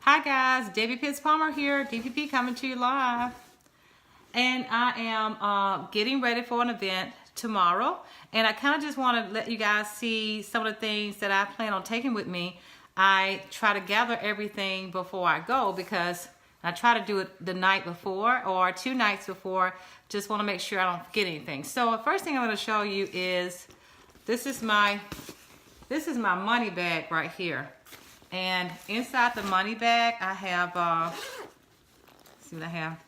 Hi guys, Debbie Pitts Palmer here, DPP coming to you live. And I am getting ready for an event tomorrow. And I kind of just want to let you guys see some of the things that I plan on taking with me. I try to gather everything before I go because I try to do it the night before or 2 nights before. Just want to make sure I don't forget anything. So the first thing I'm going to show you is this is my money bag right here. And inside the money bag, I have, let's see what I have.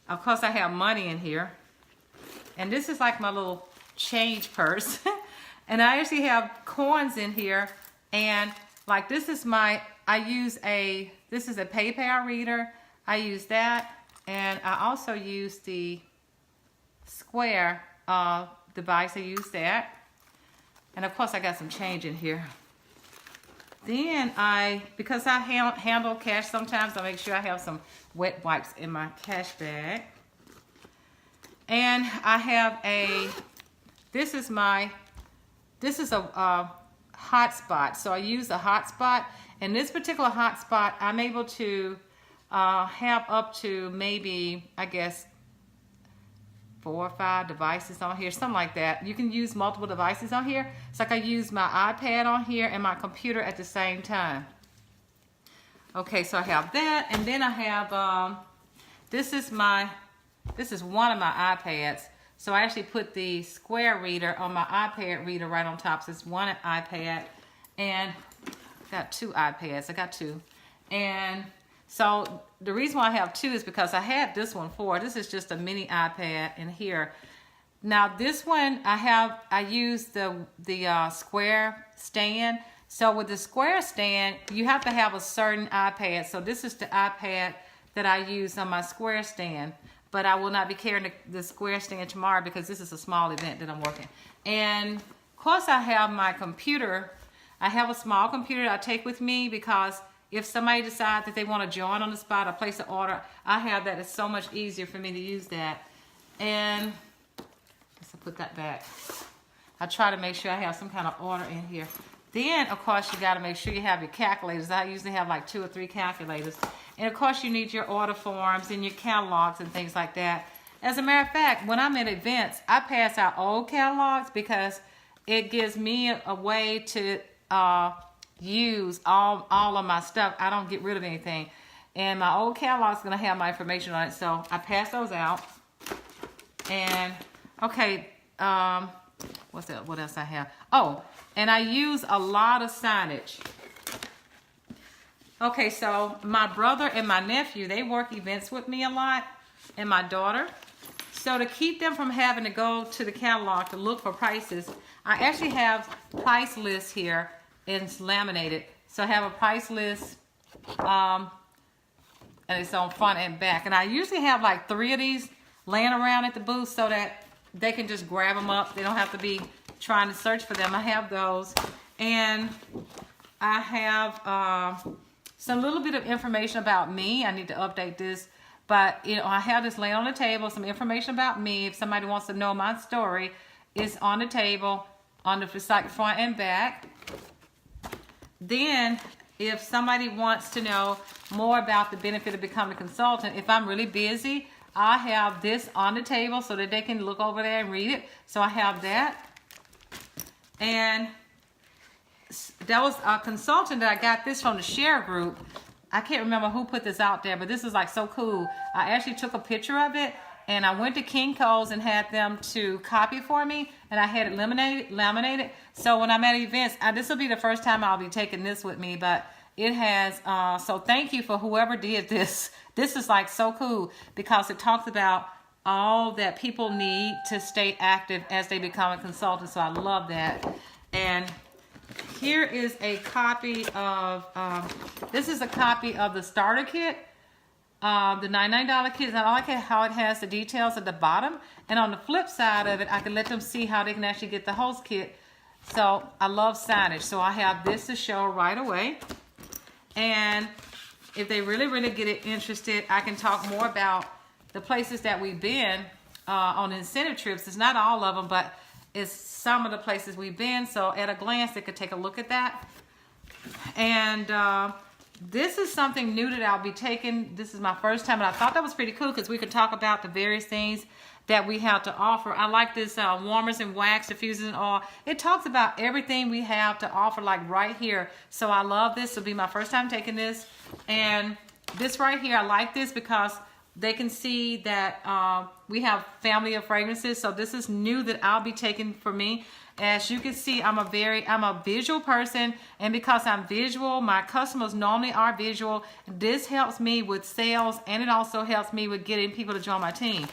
Of course, I have money in here. And this is like my little change purse. And I actually have coins in here. And like this is this is a PayPal reader. I use that. And I also use the Square device. I use that. And of course, I got some change in here. Then because I handle cash sometimes, I make sure I have some wet wipes in my cash bag. And I have this is a hotspot. So I use a hotspot. And this particular hotspot, I'm able to have up to maybe, I guess, 4 or 5 devices on here, something like that. You can use multiple devices on here. It's like I use my iPad on here and my computer at the same time. Okay, so I have that, and then I have this is one of my iPads. So I actually put the Square reader on my iPad reader right on top. So it's one iPad, and I got 2 iPads. I got 2, and so the reason why I have 2 is because I had this one for. This is just a mini iPad in here. Now this one I use the Square stand. So with the Square stand, you have to have a certain iPad. So this is the iPad that I use on my Square stand. But I will not be carrying the Square stand tomorrow because this is a small event that I'm working. And of course I have my computer. I have a small computer that I take with me because if somebody decides that they want to join on the spot or place an order, I have that. It's so much easier for me to use that. And let's put that back. I try to make sure I have some kind of order in here. Then, of course, you got to make sure you have your calculators. I usually have like 2 or 3 calculators. And, of course, you need your order forms and your catalogs and things like that. As a matter of fact, when I'm at events, I pass out old catalogs because it gives me a way to use all of my stuff. I don't get rid of anything. And my old catalog is going to have my information on it. So I pass those out. And, okay, what's that? What else I have? Oh, and I use a lot of signage. Okay, so my brother and my nephew, they work events with me a lot, and my daughter. So to keep them from having to go to the catalog to look for prices, I actually have price lists here, and it's laminated. So I have a price list, and it's on front and back. And I usually have like 3 of these laying around at the booth so that they can just grab them up. They don't have to be trying to search for them. I have those. And I have some little bit of information about me. I need to update this. But, you know, I have this laying on the table, some information about me. If somebody wants to know my story, it's on the table, on the front and back. Then, if somebody wants to know more about the benefit of becoming a consultant, if I'm really busy, I have this on the table so that they can look over there and read it. So I have that. And that was a consultant that I got this from the share group. I can't remember who put this out there, but this is like so cool. I actually took a picture of it, and I went to Kinko's and had them to copy for me, and I had it laminated. So when I'm at events, this will be the first time I'll be taking this with me, but it has, so thank you for whoever did this. This is like so cool because it talks about all that people need to stay active as they become a consultant. So I love that. And here is a copy of, this is a copy of the starter kit, the $99 kit. And I like how it has the details at the bottom. And on the flip side of it, I can let them see how they can actually get the host kit. So I love signage. So I have this to show right away. And if they really get it interested, I can talk more about the places that we've been on incentive trips. It's not all of them, but it's some of the places we've been. So at a glance, they could take a look at that. And this is something new that I'll be taking. This is my first time, and I thought that was pretty cool because we could talk about the various things that we have to offer. I like this warmers and wax, diffusers and oil. It talks about everything we have to offer, like right here. So I love this. It'll be my first time taking this. And this right here, I like this because they can see that we have family of fragrances. So this is new that I'll be taking for me. As you can see, I'm a visual person, and because I'm visual, my customers normally are visual. This helps me with sales, and it also helps me with getting people to join my team.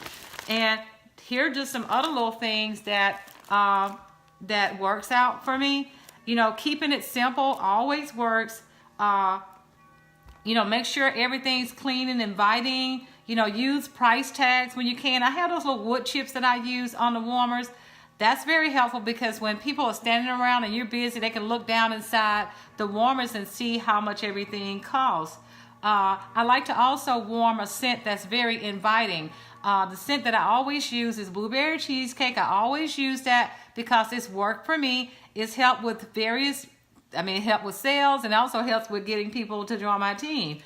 And here are just some other little things that that works out for me. You know, keeping it simple always works. You know, make sure everything's clean and inviting. You know, use price tags when you can. I have those little wood chips that I use on the warmers. That's very helpful because when people are standing around and you're busy, they can look down inside the warmers and see how much everything costs. I like to also warm a scent that's very inviting. The scent that I always use is blueberry cheesecake. I always use that because it's worked for me. It's helped with it helped with sales, and also helps with getting people to join my team.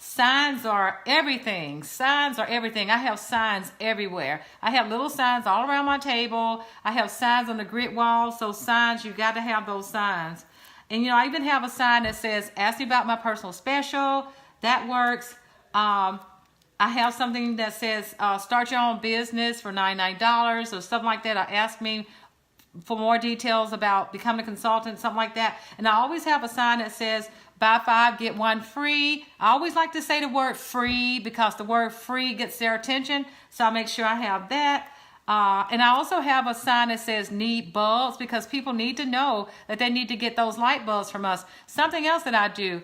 Signs are everything. Signs are everything. I have signs everywhere. I have little signs all around my table. I have signs on the grid wall. So signs, you got to have those signs. And you know, I even have a sign that says, ask me about my personal special. That works. I have something that says, start your own business for $99 or something like that. Ask me for more details about becoming a consultant, something like that. And I always have a sign that says, buy 5, get 1 free. I always like to say the word free because the word free gets their attention. So I make sure I have that. And I also have a sign that says need bulbs because people need to know that they need to get those light bulbs from us. Something else that I do,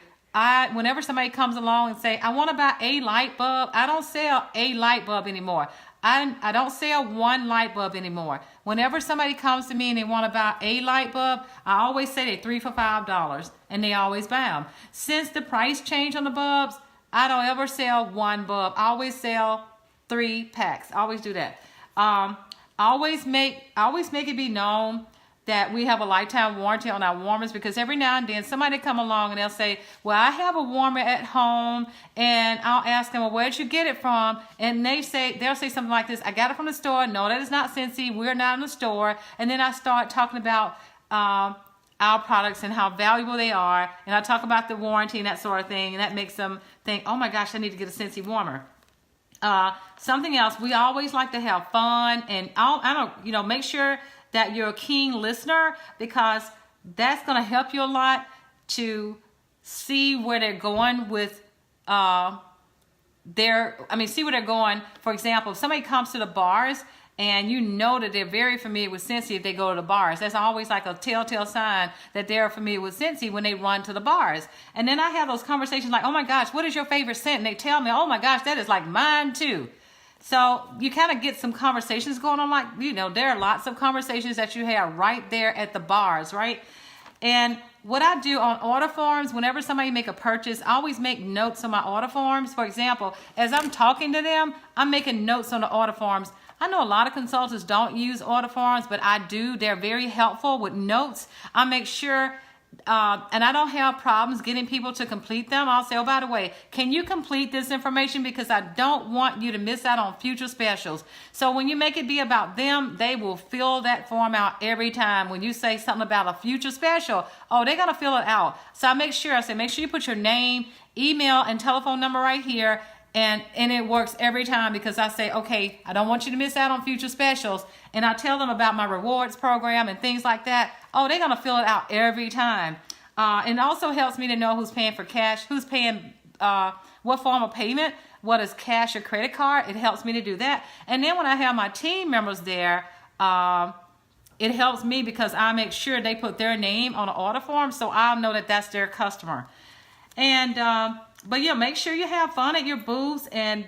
whenever somebody comes along and say, I want to buy a light bulb, I don't sell a light bulb anymore. I don't sell 1 light bulb anymore. Whenever somebody comes to me and they want to buy a light bulb, I always say they're 3 for $5, and they always buy them. Since the price changed on the bulbs, I don't ever sell 1 bulb. I always sell 3 packs. I always do that. I always make it be known that we have a lifetime warranty on our warmers because every now and then somebody come along and they'll say, well, I have a warmer at home, and I'll ask them, well, where'd you get it from? And they'll say something like this, I got it from the store. No, that is not Scentsy. We're not in the store. And then I start talking about our products and how valuable they are, and I talk about the warranty and that sort of thing, and that makes them think, oh my gosh, I need to get a Scentsy warmer. Something else, we always like to have fun, and make sure that you're a keen listener because that's going to help you a lot to see where they're going with see where they're going. For example, if somebody comes to the bars and you know that they're very familiar with Scentsy if they go to the bars, that's always like a telltale sign that they're familiar with Scentsy when they run to the bars. And then I have those conversations like, oh my gosh, what is your favorite scent? And they tell me, oh my gosh, that is like mine too. So you kind of get some conversations going on, like, you know, there are lots of conversations that you have right there at the bars, right? And what I do on order forms, whenever somebody make a purchase, I always make notes on my order forms. For example, as I'm talking to them, I'm making notes on the order forms. I know a lot of consultants don't use order forms, but I do. They're very helpful with notes. I make sure, and I don't have problems getting people to complete them. I'll say, oh, by the way, can you complete this information? Because I don't want you to miss out on future specials. So when you make it be about them, they will fill that form out every time. When you say something about a future special, oh, they're going to fill it out. So I make sure you put your name, email, and telephone number right here. And it works every time because I say, okay, I don't want you to miss out on future specials. And I tell them about my rewards program and things like that. Oh, they're going to fill it out every time. And it also helps me to know who's paying for cash, who's paying what form of payment, what is cash or credit card. It helps me to do that. And then when I have my team members there, it helps me because I make sure they put their name on the order form so I'll know that that's their customer. And but yeah, make sure you have fun at your booths and,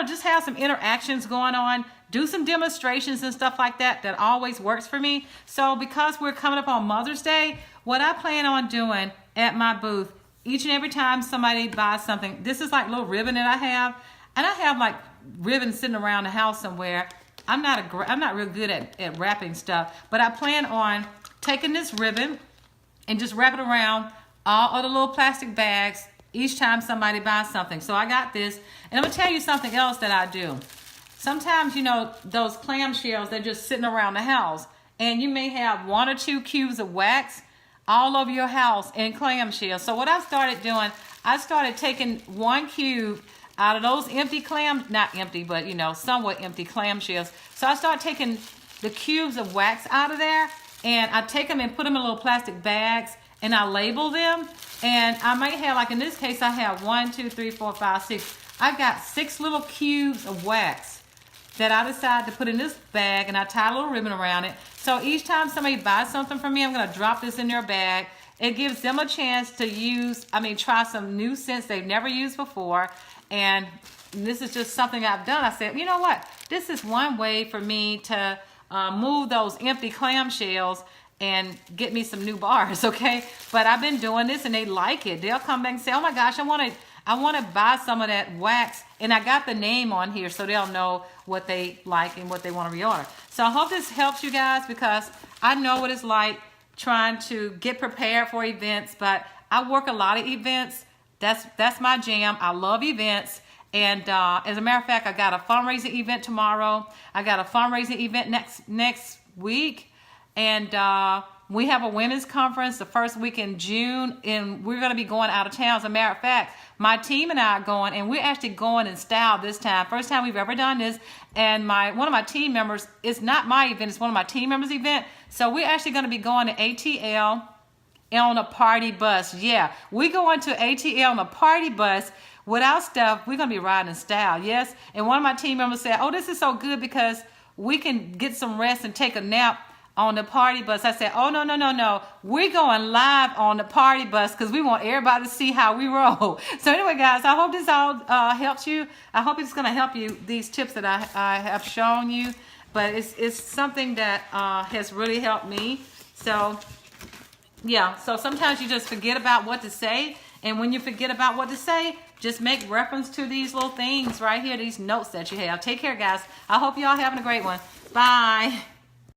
just have some interactions going on. Do some demonstrations and stuff like that. That always works for me. So because we're coming up on Mother's Day, what I plan on doing at my booth, each and every time somebody buys something, this is like a little ribbon that I have. And I have like ribbons sitting around the house somewhere. I'm not real good at wrapping stuff. But I plan on taking this ribbon and just wrap it around all of the little plastic bags each time somebody buys something. So I got this. And I'm going to tell you something else that I do. Sometimes, you know, those clamshells, they're just sitting around the house. And you may have 1 or 2 cubes of wax all over your house in clamshells. So what I started doing, I started taking 1 cube out of those empty not empty, but, you know, somewhat empty clamshells. So I started taking the cubes of wax out of there, and I take them and put them in little plastic bags, and I label them. And I might have, like in this case, I have 1, 2, 3, 4, 5, 6. I've got 6 little cubes of wax that I decide to put in this bag, and I tie a little ribbon around it. So each time somebody buys something from me, I'm going to drop this in their bag. It gives them a chance to try some new scents they've never used before. And this is just something I've done. I said, you know what? This is one way for me to move those empty clamshells and get me some new bars, okay? But I've been doing this and they like it. They'll come back and say, oh my gosh, I want to buy some of that wax. And I got the name on here so they'll know what they like and what they want to reorder. So I hope this helps you guys, because I know what it's like trying to get prepared for events, but I work a lot of events. That's my jam. I love events. And as a matter of fact, I got a fundraising event tomorrow. I got a fundraising event next week. And we have a women's conference the first week in June, and we're going to be going out of town. As a matter of fact, my team and I are going, and we're actually going in style this time. First time we've ever done this. And one of my team members, it's not my event, it's one of my team members' event. So we're actually going to be going to ATL on a party bus. Yeah, we going to ATL on a party bus with our stuff. We're going to be riding in style, yes. And one of my team members said, oh, this is so good because we can get some rest and take a nap on the party bus. I said, oh, no. We're going live on the party bus because we want everybody to see how we roll. So anyway, guys, I hope this all helps you. I hope it's going to help you, these tips that I have shown you. But it's something that has really helped me. So yeah, so sometimes you just forget about what to say. And when you forget about what to say, just make reference to these little things right here, these notes that you have. Take care, guys. I hope you all having a great one. Bye.